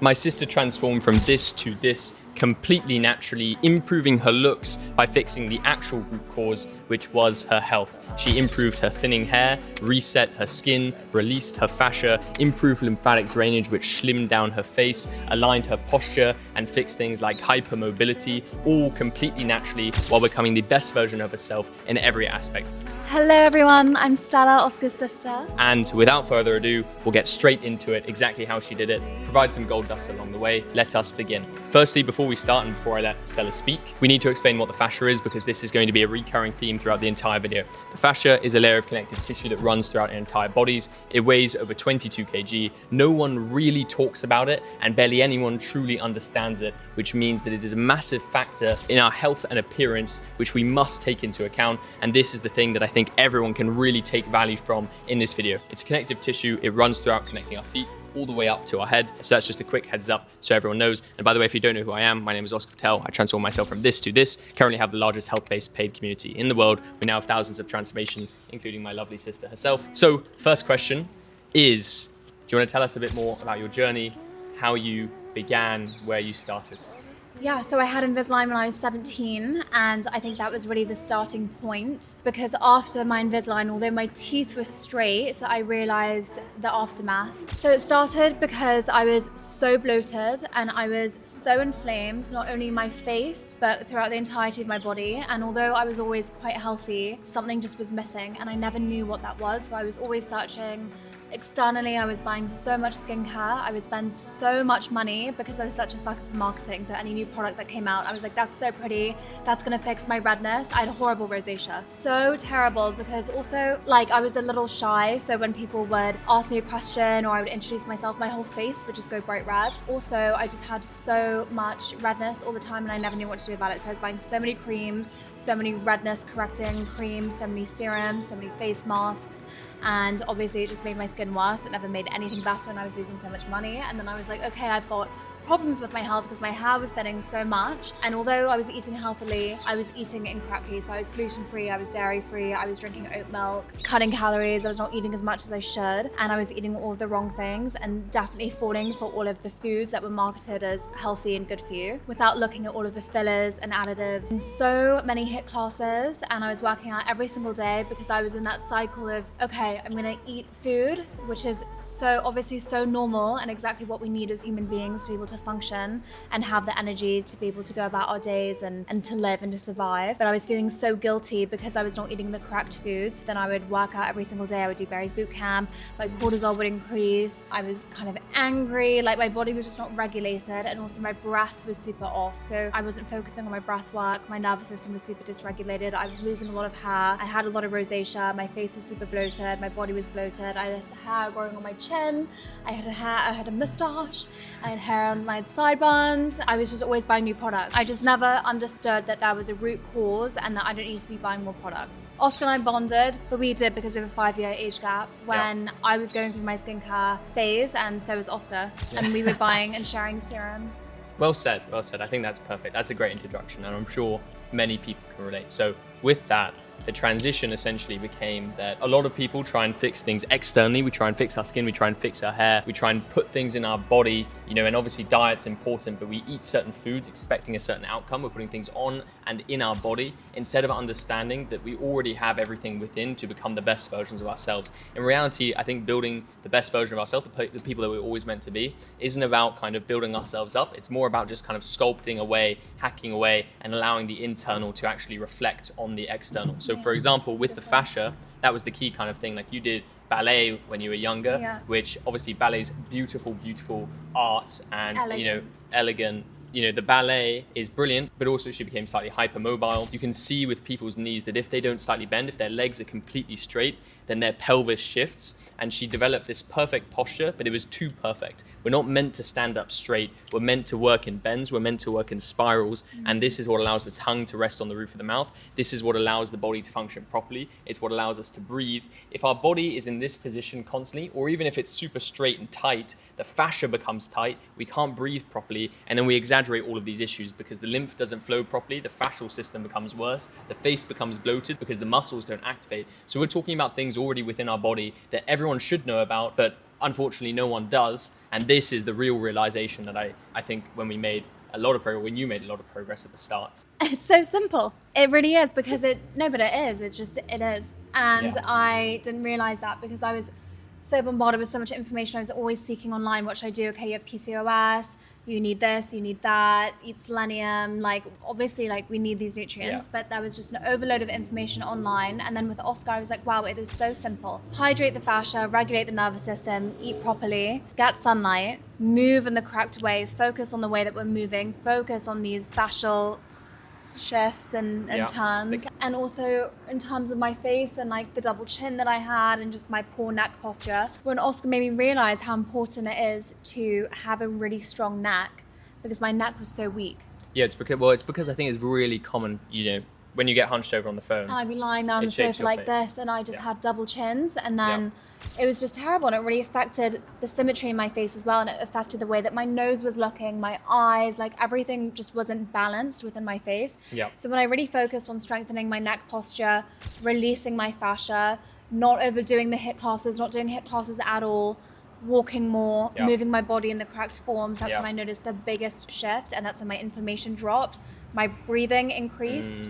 My sister transformed from this to this completely naturally, improving her looks by fixing the actual root cause, which was her health. She improved her thinning hair, reset her skin, released her fascia, improved lymphatic drainage, which slimmed down her face, aligned her posture, and fixed things like hypermobility, all completely naturally while becoming the best version of herself in every aspect. Hello everyone, I'm Stella, Oscar's sister. And without further ado, we'll get straight into it, exactly how she did it, provide some gold dust along the way. Let us begin. Firstly, before we start and before I let Stella speak, we need to explain what the fascia is because this is going to be a recurring theme throughout the entire video. The fascia is a layer of connective tissue that runs throughout our entire bodies. It weighs over 22 kg. No one really talks about it and barely anyone truly understands it, which means that it is a massive factor in our health and appearance, which we must take into account. And this is the thing that I think everyone can really take value from in this video. It's connective tissue. It runs throughout, connecting our feet all the way up to our head. So that's just a quick heads up so everyone knows. And by the way, if you don't know who I am, my name is Oscar Patel. I transform myself from this to this. Currently have the largest health-based paid community in the world. We now have thousands of transformation, including my lovely sister herself. So first question is, do you want to tell us a bit more about your journey, how you began, where you started? Yeah, so I had Invisalign when I was 17, and I think that was really the starting point because after my Invisalign, although my teeth were straight, I realized the aftermath. So it started because I was so bloated and I was so inflamed, not only my face, but throughout the entirety of my body. And although I was always quite healthy, something just was missing and I never knew what that was. So I was always searching. Externally, I was buying so much skincare. I would spend so much money because I was such a sucker for marketing. So any new product that came out, I was like, that's so pretty. That's gonna fix my redness. I had horrible rosacea. So terrible because also like I was a little shy. So when people would ask me a question or I would introduce myself, my whole face would just go bright red. Also, I just had so much redness all the time and I never knew what to do about it. So I was buying so many creams, so many redness correcting creams, so many serums, so many face masks. And obviously it just made my skin worse. It never made anything better and I was losing so much money. And then I was like, okay, I've got problems with my health because my hair was thinning so much. And although I was eating healthily, I was eating incorrectly. So I was gluten-free, I was dairy-free, I was drinking oat milk, cutting calories, I was not eating as much as I should. And I was eating all of the wrong things and definitely falling for all of the foods that were marketed as healthy and good for you without looking at all of the fillers and additives. And so many HIIT classes and I was working out every single day because I was in that cycle of, okay, I'm gonna eat food, which is so obviously so normal and exactly what we need as human beings to be able to function and have the energy to be able to go about our days and to live and to survive. But I was feeling so guilty because I was not eating the correct foods. Then I would work out every single day. I would do Barry's boot camp. My cortisol would increase. I was kind of angry, like my body was just not regulated and also my breath was super off. So I wasn't focusing on my breath work. My nervous system was super dysregulated. I was losing a lot of hair. I had a lot of rosacea. My face was super bloated. My body was bloated. I had hair growing on my chin. I had a mustache. I had hair on my sideburns. I was just always buying new products. I just never understood that there was a root cause and that I don't need to be buying more products. Oscar and I bonded, but we did because of a 5-year age gap when I was going through my skincare phase and so was Oscar. And we were buying and sharing serums. Well said, well said. I think that's perfect. That's a great introduction and I'm sure many people can relate. So with that, the transition essentially became that a lot of people try and fix things externally. We try and fix our skin, we try and fix our hair, we try and put things in our body, you know, and obviously diet's important, but we eat certain foods expecting a certain outcome. We're putting things on and in our body instead of understanding that we already have everything within to become the best versions of ourselves. In reality, I think building the best version of ourselves, the people that we're always meant to be, isn't about kind of building ourselves up. It's more about just kind of sculpting away, hacking away, and allowing the internal to actually reflect on the external. So for example, with the fascia, that was the key kind of thing. Like you did ballet when you were younger, which obviously ballet's beautiful, beautiful art and, you know, elegant. You know, the ballet is brilliant, but also she became slightly hypermobile. You can see with people's knees that if they don't slightly bend, if their legs are completely straight, then their pelvis shifts. And she developed this perfect posture, but it was too perfect. We're not meant to stand up straight. We're meant to work in bends. We're meant to work in spirals. And this is what allows the tongue to rest on the roof of the mouth. This is what allows the body to function properly. It's what allows us to breathe. If our body is in this position constantly, or even if it's super straight and tight, the fascia becomes tight. We can't breathe properly. And then we exaggerate all of these issues because the lymph doesn't flow properly. The fascial system becomes worse. The face becomes bloated because the muscles don't activate. So we're talking about things already within our body that everyone should know about, but unfortunately no one does. And this is the real realization that I think when you made a lot of progress at the start. It's so simple. It really is, because it is. It is. And Yeah. I didn't realize that because I was so bombarded with so much information. I was always seeking online, what should I do? Okay, you have PCOS, you need this, you need that, eat selenium. Like, obviously, like, we need these nutrients, but there was just an overload of information online. And then with Oscar, I was like, wow, it is so simple. Hydrate the fascia, regulate the nervous system, eat properly, get sunlight, move in the correct way, focus on the way that we're moving, focus on these fascial shifts and turns. And also in terms of my face and like the double chin that I had and just my poor neck posture, when Oscar made me realize how important it is to have a really strong neck, because my neck was so weak. Yeah, it's because I think it's really common, when you get hunched over on the phone. And I'd be lying there on the sofa like this, and I just had double chins, and then it was just terrible, and it really affected the symmetry in my face as well, and it affected the way that my nose was looking, my eyes, like everything just wasn't balanced within my face. So when I really focused on strengthening my neck posture, releasing my fascia, not overdoing the hip classes, not doing hip classes at all, walking more, moving my body in the correct forms, that's when I noticed the biggest shift, and that's when my inflammation dropped, my breathing increased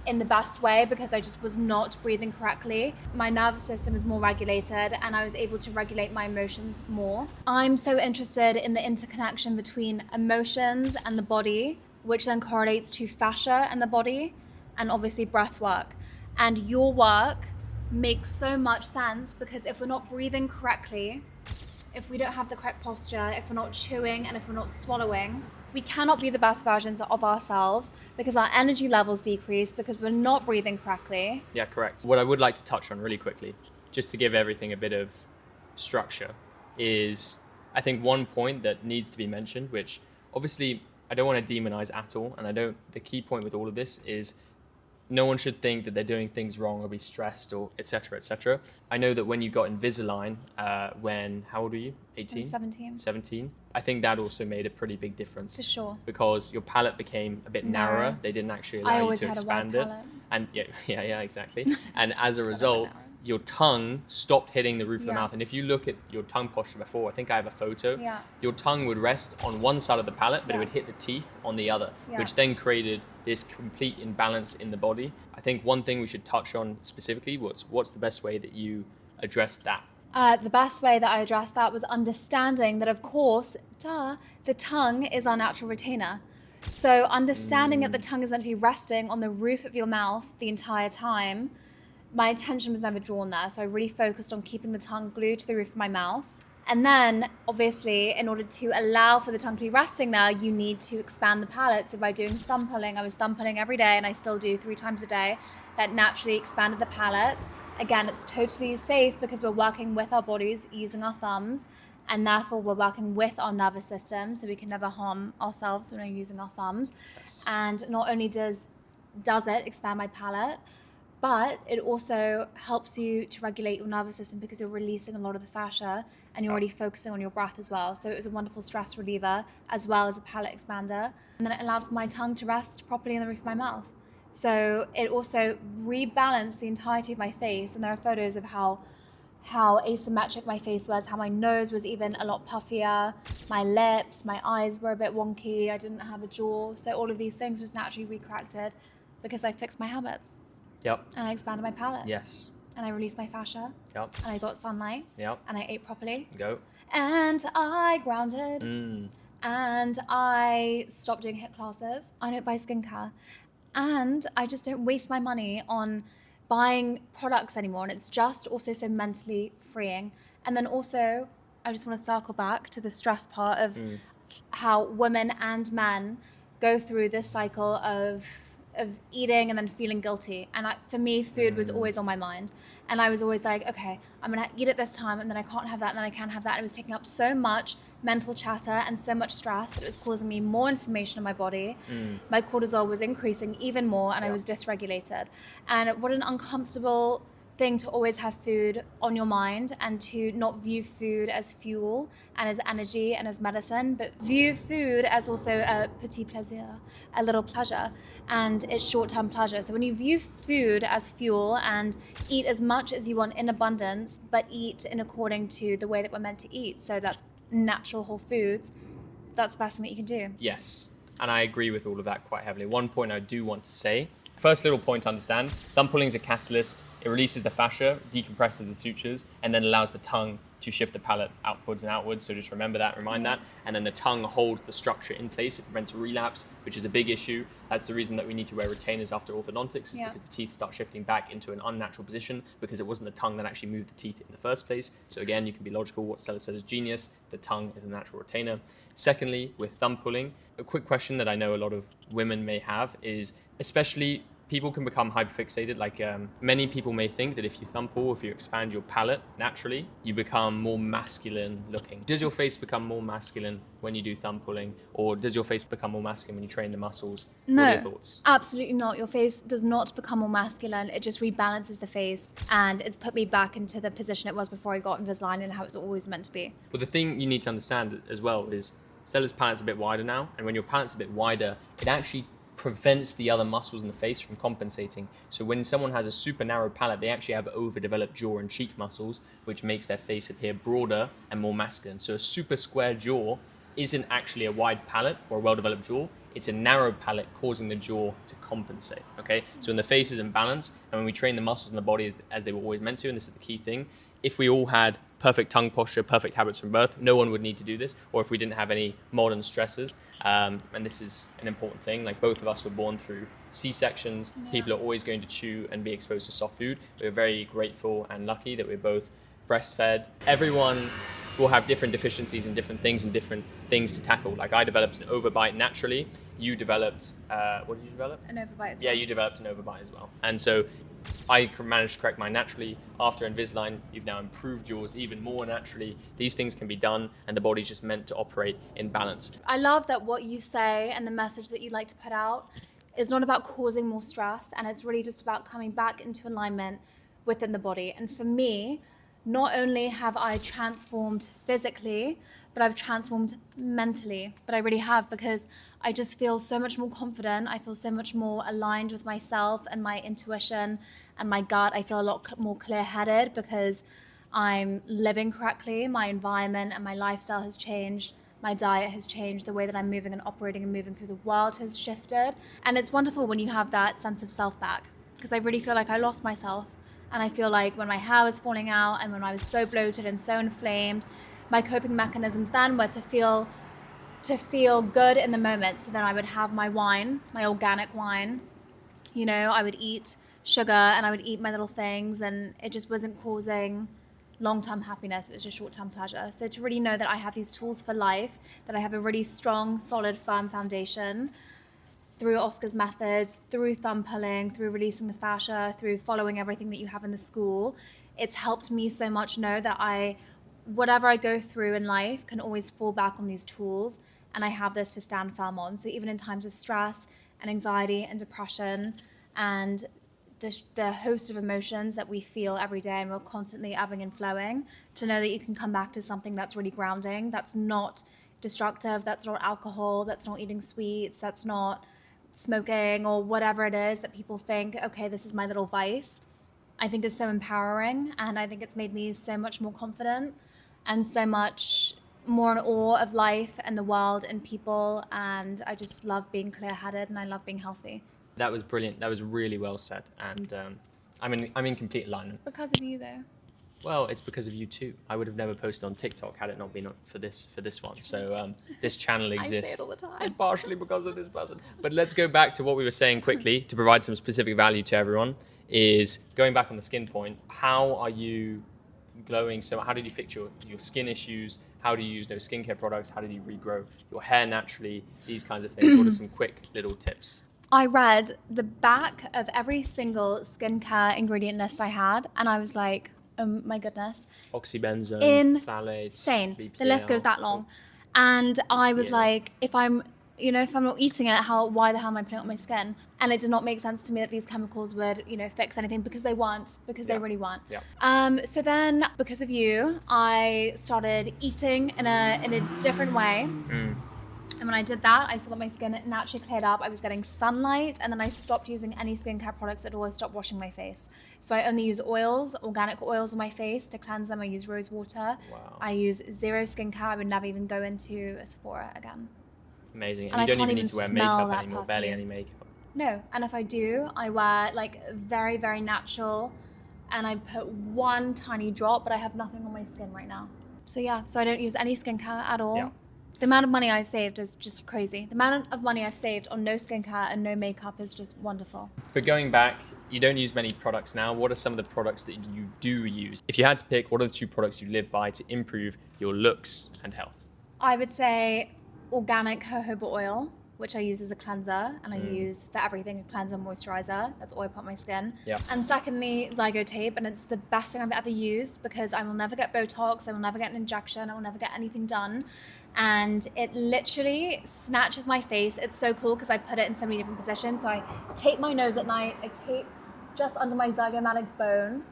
in the best way, because I just was not breathing correctly. My nervous system was more regulated, and I was able to regulate my emotions more. I'm so interested in the interconnection between emotions and the body, which then correlates to fascia and the body, and obviously breath work. And your work makes so much sense, because if we're not breathing correctly, if we don't have the correct posture, if we're not chewing, and if we're not swallowing, we cannot be the best versions of ourselves, because our energy levels decrease because we're not breathing correctly. Yeah, correct. What I would like to touch on really quickly, just to give everything a bit of structure, is I think one point that needs to be mentioned, which obviously I don't want to demonize at all. And the key point with all of this is no one should think that they're doing things wrong or be stressed or et cetera, et cetera. I know that when you got Invisalign, how old are you? 18? 17. I think that also made a pretty big difference. For sure. Because your palate became a bit narrower. They didn't actually allow you to expand it. And yeah, exactly. And as a result, your tongue stopped hitting the roof of the mouth. And if you look at your tongue posture before, I think I have a photo, your tongue would rest on one side of the palate, but it would hit the teeth on the other, which then created this complete imbalance in the body. I think one thing we should touch on specifically was what's the best way that you addressed that? The best way that I addressed that was understanding that, of course, the tongue is our natural retainer. So understanding that the tongue is meant to be resting on the roof of your mouth the entire time, my attention was never drawn there. So I really focused on keeping the tongue glued to the roof of my mouth. And then, obviously, in order to allow for the tongue to be resting there, you need to expand the palate. So by doing Thumbpulling, I was Thumbpulling every day, and I still do 3 times a day. That naturally expanded the palate. Again, it's totally safe because we're working with our bodies using our thumbs, and therefore we're working with our nervous system, so we can never harm ourselves when we're using our thumbs. And not only does it expand my palate, but it also helps you to regulate your nervous system because you're releasing a lot of the fascia and you're already focusing on your breath as well. So it was a wonderful stress reliever as well as a palate expander. And then it allowed for my tongue to rest properly in the roof of my mouth. So it also rebalanced the entirety of my face. And there are photos of how asymmetric my face was, how my nose was even a lot puffier, my lips, my eyes were a bit wonky, I didn't have a jaw. So all of these things was naturally recorrected because I fixed my habits. Yep. And I expanded my palate. Yes. And I released my fascia. Yep. And I got sunlight. Yep. And I ate properly. Go. And I grounded. And I stopped doing HIIT classes. I don't buy skincare. And I just don't waste my money on buying products anymore. And it's just also so mentally freeing. And then also, I just want to circle back to the stress part of how women and men go through this cycle of eating and then feeling guilty. And for me, food was always on my mind. And I was always like, okay, I'm going to eat at this time, and then I can't have that, and then I can have that. And it was taking up so much mental chatter and so much stress that it was causing me more inflammation in my body. My cortisol was increasing even more, and I was dysregulated. And what an uncomfortable thing to always have food on your mind and to not view food as fuel and as energy and as medicine, but view food as also a petit plaisir, a little pleasure, and it's short-term pleasure. So when you view food as fuel and eat as much as you want in abundance, but eat in according to the way that we're meant to eat, so that's natural whole foods, that's the best thing that you can do. Yes, and I agree with all of that quite heavily. One point I do want to say, first little point to understand, Thumbpulling is a catalyst. It releases the fascia, decompresses the sutures, and then allows the tongue to shift the palate outwards and outwards. So just remember that, remind that. And then the tongue holds the structure in place. It prevents relapse, which is a big issue. That's the reason that we need to wear retainers after orthodontics, is because the teeth start shifting back into an unnatural position because it wasn't the tongue that actually moved the teeth in the first place. So again, you can be logical. What Stella said is genius. The tongue is a natural retainer. Secondly, with thumb pulling, a quick question that I know a lot of women may have is, especially people can become hyperfixated. Like many people may think that if you thumb pull, if you expand your palate naturally, you become more masculine looking. Does your face become more masculine when you do thumb pulling, or does your face become more masculine when you train the muscles? No, what are your thoughts? Absolutely not. Your face does not become more masculine. It just rebalances the face, and it's put me back into the position it was before I got Invisalign and how it's always meant to be. Well, the thing you need to understand as well is Stella's palate's a bit wider now, and when your palate's a bit wider, it actually prevents the other muscles in the face from compensating. So when someone has a super narrow palate, they actually have overdeveloped jaw and cheek muscles, which makes their face appear broader and more masculine. So a super square jaw isn't actually a wide palate or a well-developed jaw. It's a narrow palate causing the jaw to compensate, okay? So when the face is in balance, and when we train the muscles in the body as they were always meant to, and this is the key thing, if we all had perfect tongue posture, perfect habits from birth, no one would need to do this, or if we didn't have any modern stressors. And this is an important thing, like both of us were born through C-sections. People are always going to chew and be exposed to soft food. We're very grateful and lucky that we're both breastfed. Everyone will have different deficiencies and different things to tackle. Like I developed an overbite naturally. You developed, what did you develop? An overbite as well. Yeah, you developed an overbite as well. And so I managed to correct mine naturally. After Invisalign, you've now improved yours even more naturally. These things can be done, and the body's just meant to operate in balance. I love that what you say and the message that you like to put out is not about causing more stress, and it's really just about coming back into alignment within the body. And for me, not only have I transformed physically, but I've transformed mentally. But I really have, because I just feel so much more confident. I feel so much more aligned with myself and my intuition and my gut. I feel a lot more clear-headed because I'm living correctly. My environment and my lifestyle has changed. My diet has changed. The way that I'm moving and operating and moving through the world has shifted. And it's wonderful when you have that sense of self back, because I really feel like I lost myself. And I feel like when my hair was falling out and when I was so bloated and so inflamed, my coping mechanisms then were to feel good in the moment. So then I would have my wine, my organic wine. You know, I would eat sugar and I would eat my little things, and it just wasn't causing long-term happiness. It was just short-term pleasure. So to really know that I have these tools for life, that I have a really strong, solid, firm foundation through Oscar's methods, through thumb pulling, through releasing the fascia, through following everything that you have in the school, it's helped me so much know that whatever I go through in life can always fall back on these tools, and I have this to stand firm on. So even in times of stress and anxiety and depression and the host of emotions that we feel every day, and we're constantly ebbing and flowing, to know that you can come back to something that's really grounding, that's not destructive, that's not alcohol, that's not eating sweets, that's not smoking or whatever it is that people think, okay, this is my little vice, I think is so empowering. And I think it's made me so much more confident and so much more in awe of life and the world and people. And I just love being clear-headed, and I love being healthy. That was brilliant. That was really well said. And I'm in complete alignment. It's because of you, though. Well, it's because of you too. I would have never posted on TikTok had it not been for this one. So this channel exists. I say it all the time. Partially because of this person. But let's go back to what we were saying quickly to provide some specific value to everyone. Is going back on the skin point. How are you glowing? So how did you fix your skin issues? How do you use no skincare products? How did you regrow your hair naturally? These kinds of things. What are some quick little tips? I read the back of every single skincare ingredient list I had, and I was like, oh my goodness. Oxybenzone, phthalates, insane. BPL. The list goes that long. And I was like, if I'm you know, if I'm not eating it, why the hell am I putting it on my skin? And it did not make sense to me that these chemicals would, you know, fix anything, because they weren't, they really weren't. Yeah. So then, because of you, I started eating in a different way. And when I did that, I saw that my skin naturally cleared up. I was getting sunlight, and then I stopped using any skincare products at all. I stopped washing my face. So I only use oils, organic oils on my face to cleanse them. I use rose water. Wow. I use zero skincare. I would never even go into a Sephora again. Amazing. And you don't even need to wear makeup anymore, barely any makeup. No, and if I do, I wear like very, very natural, and I put one tiny drop, but I have nothing on my skin right now. So yeah, so I don't use any skincare at all. Yeah. The amount of money I saved is just crazy. The amount of money I've saved on no skincare and no makeup is just wonderful. But going back, you don't use many products now. What are some of the products that you do use? If you had to pick, what are the 2 products you live by to improve your looks and health? I would say organic jojoba oil, which I use as a cleanser, and I use for everything, a cleanser, moisturizer. That's all I put on my skin. Yeah. And secondly, Zygotape, and it's the best thing I've ever used, because I will never get Botox, I will never get an injection, I will never get anything done. And it literally snatches my face. It's so cool because I put it in so many different positions. So I tape my nose at night, I tape just under my zygomatic bone,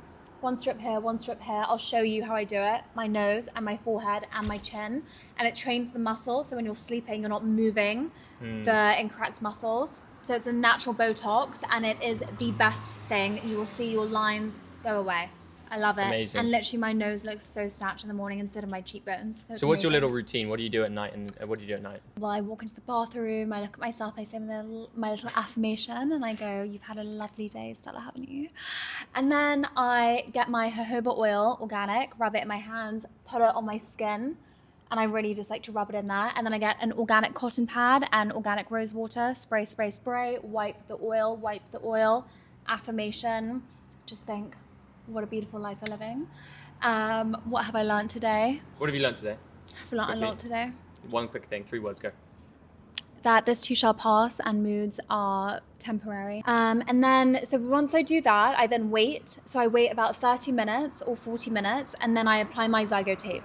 one strip here, one strip here. I'll show you how I do it. My nose and my forehead and my chin. And it trains the muscle, so when you're sleeping, you're not moving the incorrect muscles. So it's a natural Botox, and it is the best thing. You will see your lines go away. I love it. Amazing. And literally my nose looks so snatched in the morning, and so do my cheekbones. So what's your little routine? What do you do at night, and what do you do at night? Well, I walk into the bathroom, I look at myself, I say my little affirmation, and I go, "You've had a lovely day, Stella, haven't you?" And then I get my jojoba oil, organic, rub it in my hands, put it on my skin, and I really just like to rub it in there. And then I get an organic cotton pad and organic rose water, spray, spray, spray, wipe the oil, affirmation, just think, what a beautiful life we're living. What have I learned today? What have you learned today? I've learned a lot today. One quick thing, 3 words, go. That this too shall pass, and moods are temporary. And then, so once I do that, I then wait. So I wait about 30 minutes or 40 minutes, and then I apply my Zygotape.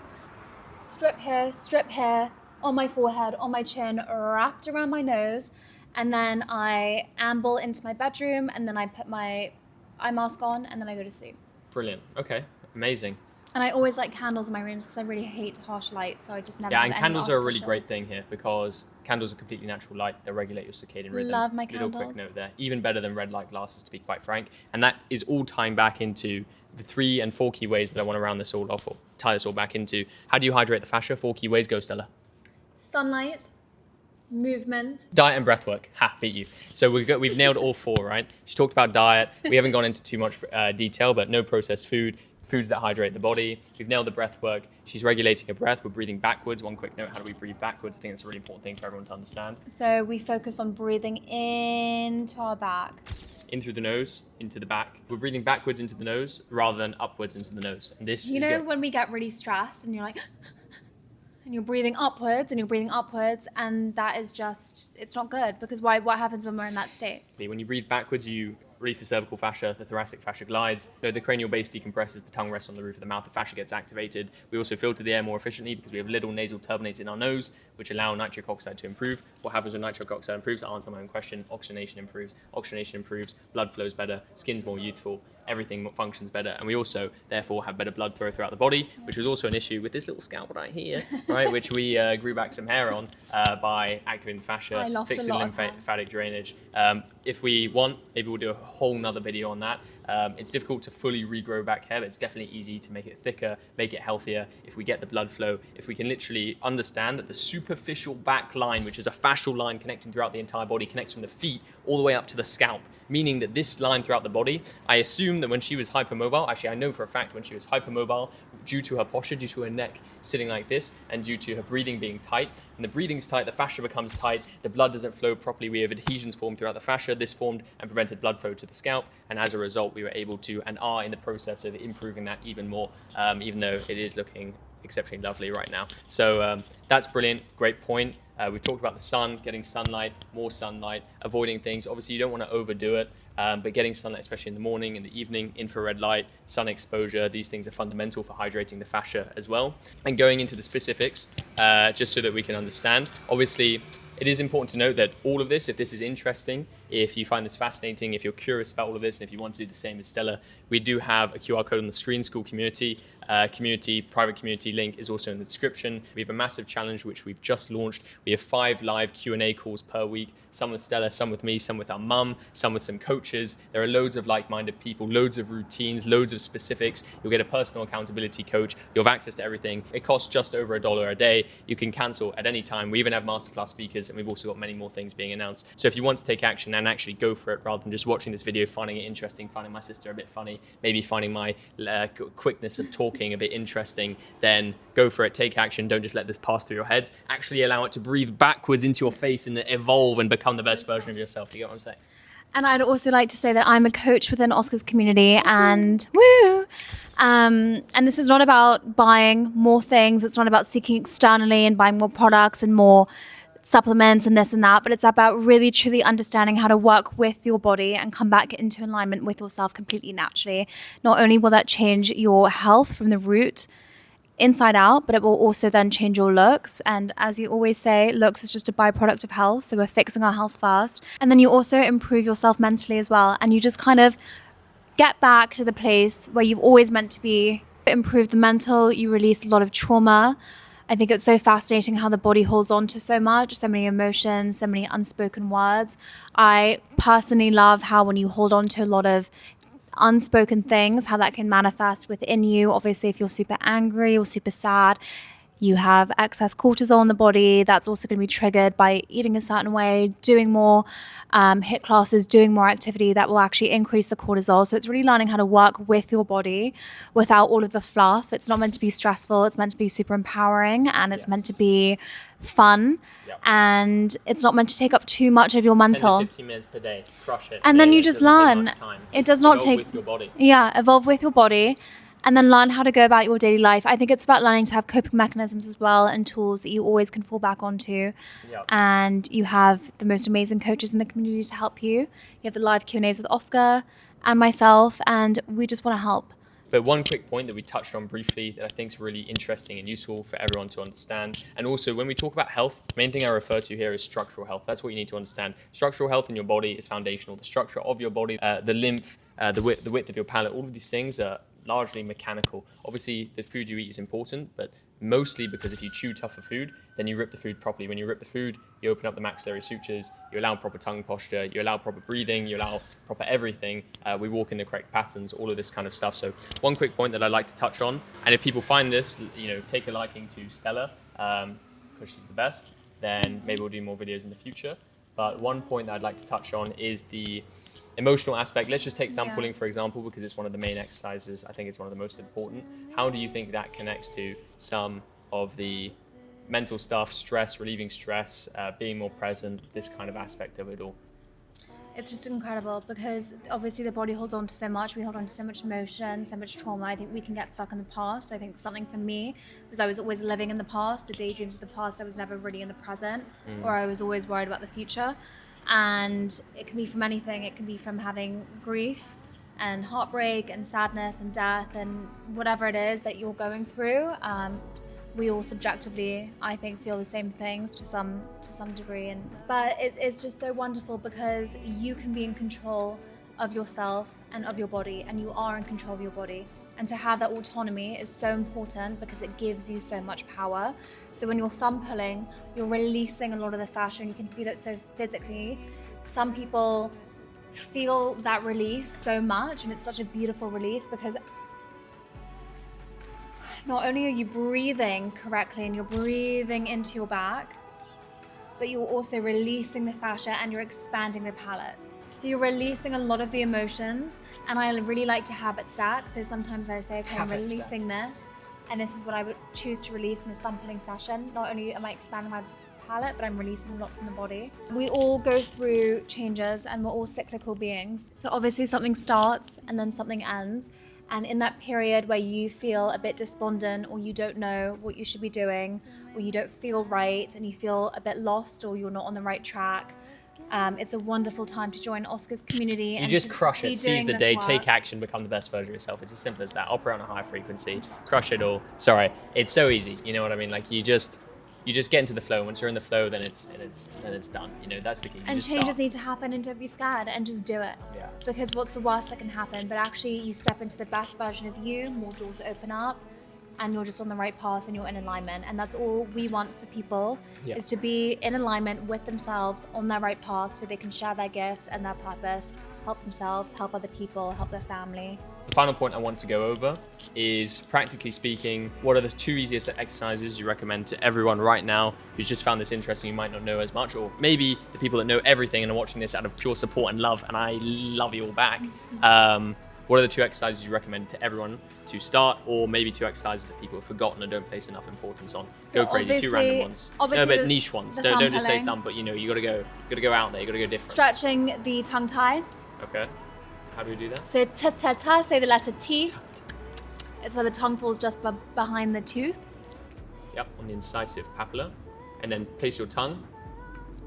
Strip here, on my forehead, on my chin, wrapped around my nose. And then I amble into my bedroom, and then I put my eye mask on, and then I go to sleep. Brilliant. Okay. Amazing. And I always like candles in my rooms because I really hate harsh light, so I just never. Yeah, have and any candles are a really artificial. great thing here, because candles are completely natural light. They regulate your circadian rhythm. Love my Little quick candles. note there. Even better than red light glasses, to be quite frank. And that is all tying back into the 3 and 4 key ways that I want to round this all off, or tie this all back into. How do you hydrate the fascia? 4 key ways. Go, Stella. Sunlight, movement. Diet and breath work. Ha, beat you. So we've nailed all 4, right? She talked about diet. We haven't gone into too much detail, but no processed food, foods that hydrate the body. We've nailed the breath work. She's regulating her breath. We're breathing backwards. One quick note, how do we breathe backwards? I think that's a really important thing for everyone to understand. So we focus on breathing into our back. In through the nose, into the back. We're breathing backwards into the nose rather than upwards into the nose. And this You know when we get really stressed and you're like, and you're breathing upwards and you're breathing upwards, and that is just, it's not good, because what happens when we're in that state? when you breathe backwards, you release the cervical fascia, the thoracic fascia glides. So the cranial base decompresses, the tongue rests on the roof of the mouth, the fascia gets activated. We also filter the air more efficiently because we have little nasal turbinates in our nose, which allow nitric oxide to improve. What happens when nitric oxide improves? To answer my own question, oxygenation improves. Oxygenation improves, blood flows better, skin's more youthful, everything functions better. And we also, therefore, have better blood flow throughout the body, which was also an issue with this little scalp right here, right, which we grew back some hair on by activating the fascia, fixing lymphatic drainage. If we want, maybe we'll do a whole nother video on that. It's difficult to fully regrow back hair, but it's definitely easy to make it thicker, make it healthier. If we get the blood flow, if we can literally understand that the superficial back line, which is a fascial line connecting throughout the entire body, connects from the feet all the way up to the scalp, meaning that this line throughout the body, I assume that when she was hypermobile, actually I know for a fact when she was hypermobile, due to her posture, due to her neck sitting like this, and due to her breathing being tight, and the breathing's tight, the fascia becomes tight, the blood doesn't flow properly, we have adhesions formed throughout the fascia, this formed and prevented blood flow to the scalp, and as a result, we were able to, and are in the process of improving that even more, even though it is looking exceptionally lovely right now. So that's brilliant, great point. We've talked about the sun, getting sunlight, more sunlight, avoiding things. Obviously, you don't want to overdo it, but getting sunlight, especially in the morning, in the evening, infrared light, sun exposure, these things are fundamental for hydrating the fascia as well. And going into the specifics, just so that we can understand, obviously, it is important to note that all of this, if this is interesting, if you find this fascinating, if you're curious about all of this, and if you want to do the same as Stella, we do have a QR code on the screen, School Community. Private community link is also in the description. We have a massive challenge which we've just launched. We have 5 live Q&A calls per week, some with Stella, some with me, some with our mum, some with some coaches. There are loads of like-minded people, loads of routines, loads of specifics. You'll get a personal accountability coach. You'll have access to everything. It costs just over $1 a day. You can cancel at any time. We even have masterclass speakers, and we've also got many more things being announced. So if you want to take action and actually go for it, rather than just watching this video, finding it interesting, finding my sister a bit funny, maybe finding my quickness of talking a bit interesting, then go for it, take action. Don't just let this pass through your heads. Actually allow it to breathe backwards into your face and evolve and become the best version of yourself. Do you get what I'm saying? And I'd also like to say that I'm a coach within Oscar's community, and woo! And this is not about buying more things. It's not about seeking externally and buying more products and more supplements and this and that, but it's about really truly understanding how to work with your body and come back into alignment with yourself completely naturally. Not only will that change your health from the root inside out, but it will also then change your looks. And as you always say, looks is just a byproduct of health. So we're fixing our health first. And then you also improve yourself mentally as well. And you just kind of get back to the place where you've always meant to be. Improve the mental, you release a lot of trauma. I think it's so fascinating how the body holds on to so much, so many emotions, so many unspoken words. I personally love how when you hold on to a lot of unspoken things, how that can manifest within you. Obviously, if you're super angry or super sad, you have excess cortisol in the body. That's also going to be triggered by eating a certain way, doing more HIIT classes, doing more activity that will actually increase the cortisol. So it's really learning how to work with your body without all of the fluff. It's not meant to be stressful. It's meant to be super empowering, and it's meant to be fun. Yep. And it's not meant to take up too much of your mental. 10 to 15 minutes per day, crush it. And then you just learn. It does not take. Evolve with your body. Yeah, evolve with your body. And then learn how to go about your daily life. I think it's about learning to have coping mechanisms as well, and tools that you always can fall back onto. Yep. And you have the most amazing coaches in the community to help you. You have the live Q&As with Oscar and myself, and we just want to help. But one quick point that we touched on briefly that I think is really interesting and useful for everyone to understand. And also when we talk about health, the main thing I refer to here is structural health. That's what you need to understand. Structural health in your body is foundational. The structure of your body, the lymph, the width of your palate, all of these things are largely mechanical. Obviously, the food you eat is important, but mostly because if you chew tougher food, then you rip the food properly. When you rip the food, you open up the maxillary sutures, you allow proper tongue posture, you allow proper breathing, you allow proper everything. We walk in the correct patterns, all of this kind of stuff. So one quick point that I'd like to touch on, and if people find this, take a liking to Stella, because she's the best, then maybe we'll do more videos in the future. But one point that I'd like to touch on is the emotional aspect. Let's just take Thumbpulling, for example, because it's one of the main exercises. I think it's one of the most important. How do you think that connects to some of the mental stuff, stress, relieving stress, being more present, this kind of aspect of it all? It's just incredible because obviously the body holds on to so much. We hold on to so much emotion, so much trauma. I think we can get stuck in the past. I think something for me was I was always living in the past, the daydreams of the past. I was never really in the present, or I was always worried about the future. And it can be from anything. It can be from having grief and heartbreak and sadness and death and whatever it is that you're going through. We all subjectively, I think, feel the same things to some degree. But it's just so wonderful because you can be in control of yourself and of your body, and you are in control of your body. And to have that autonomy is so important because it gives you so much power. So when you're thumb pulling, you're releasing a lot of the fascia, and you can feel it so physically. Some people feel that release so much, and it's such a beautiful release because not only are you breathing correctly and you're breathing into your back, but you're also releasing the fascia and you're expanding the palate. So you're releasing a lot of the emotions, and I really like to habit stack. So sometimes I say, okay, I'm releasing this, and this is what I would choose to release in this thumbpulling session. Not only am I expanding my palate, but I'm releasing a lot from the body. We all go through changes, and we're all cyclical beings. So obviously something starts and then something ends. And in that period where you feel a bit despondent, or you don't know what you should be doing, or you don't feel right, and you feel a bit lost, or you're not on the right track, it's a wonderful time to join Oscar's community. You and just crush it, seize the day, work. take action, become the best version of yourself. It's as simple as that. Operate on a high frequency, crush it all. Sorry, it's so easy. You know what I mean? Like, you just you just get into the flow. Once you're in the flow, then it's done. You know, that's the key. And changes need to happen, and don't be scared, and just do it. Yeah. Because what's the worst that can happen? But actually, you step into the best version of you, more doors open up, and you're just on the right path, and you're in alignment. And that's all we want for people, is to be in alignment with themselves, on their right path, so they can share their gifts and their purpose, help themselves, help other people, help their family. The final point I want to go over is, practically speaking, what are the 2 easiest exercises you recommend to everyone right now who's just found this interesting, you might not know as much, or maybe the people that know everything and are watching this out of pure support and love, and I love you all back. What are the 2 exercises you recommend to everyone to start, or maybe 2 exercises that people have forgotten or don't place enough importance on? So go crazy, 2 random ones. No, but niche ones. Don't just say thumb, but you know, you gotta go out there, you gotta go different. Stretching the tongue tie. Okay. How do we do that? So ta-ta-ta, say the letter T. It's where the tongue falls just behind the tooth. Yep, on the incisive papilla. And then place your tongue,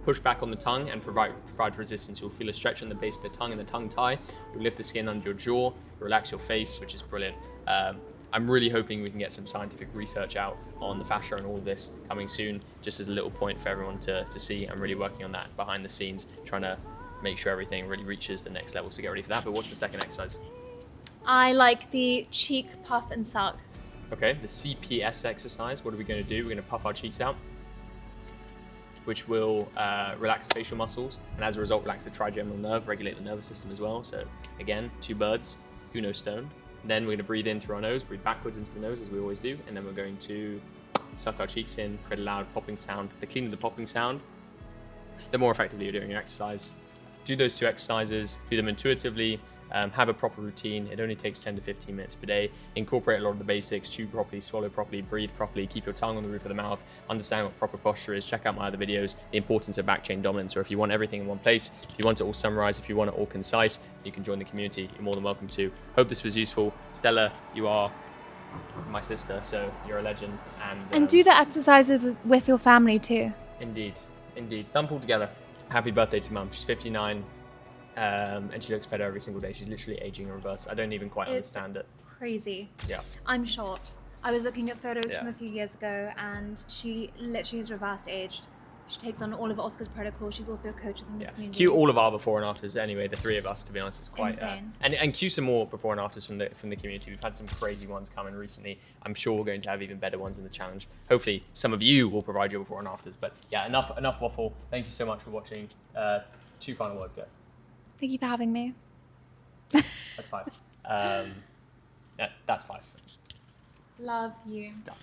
push back on the tongue and provide resistance. You'll feel a stretch on the base of the tongue and the tongue tie. You'll lift the skin under your jaw, relax your face, which is brilliant. I'm really hoping we can get some scientific research out on the fascia and all of this coming soon, just as a little point for everyone to see. I'm really working on that behind the scenes, trying to make sure everything really reaches the next level, so get ready for that. But what's the second exercise? I like the cheek puff and suck. Okay, the CPS exercise. What are we going to do? We're going to puff our cheeks out, which will relax the facial muscles, and as a result relax the trigeminal nerve, regulate the nervous system as well. So again, 2 birds, no stone. Then we're going to breathe in through our nose, breathe backwards into the nose as we always do, and then we're going to suck our cheeks in, create a loud popping sound. The cleaner the popping sound, the more effectively you're doing your exercise. Do those 2 exercises, do them intuitively, have a proper routine. It only takes 10 to 15 minutes per day. Incorporate a lot of the basics, chew properly, swallow properly, breathe properly, keep your tongue on the roof of the mouth, understand what proper posture is, check out my other videos, the importance of back chain dominance, or if you want everything in one place, if you want it all summarized, if you want it all concise, you can join the community. You're more than welcome to. Hope this was useful. Stella, you are my sister, so you're a legend. And do the exercises with your family too. Indeed. Thumb pull together. Happy birthday to Mum. She's 59, and she looks better every single day. She's literally aging in reverse. I don't even quite understand it. Crazy. Yeah. I'm shocked. I was looking at photos from a few years ago, and she literally has reversed aged. She takes on all of Oscar's protocols. She's also a coach within the community. Cue all of our before and afters. Anyway, the 3 of us, to be honest, is quite insane. And cue some more before and afters from the community. We've had some crazy ones coming recently. I'm sure we're going to have even better ones in the challenge. Hopefully, some of you will provide your before and afters. But yeah, enough waffle. Thank you so much for watching. 2 final words, go. Thank you for having me. That's 5. Yeah, that's 5. Love you. Done.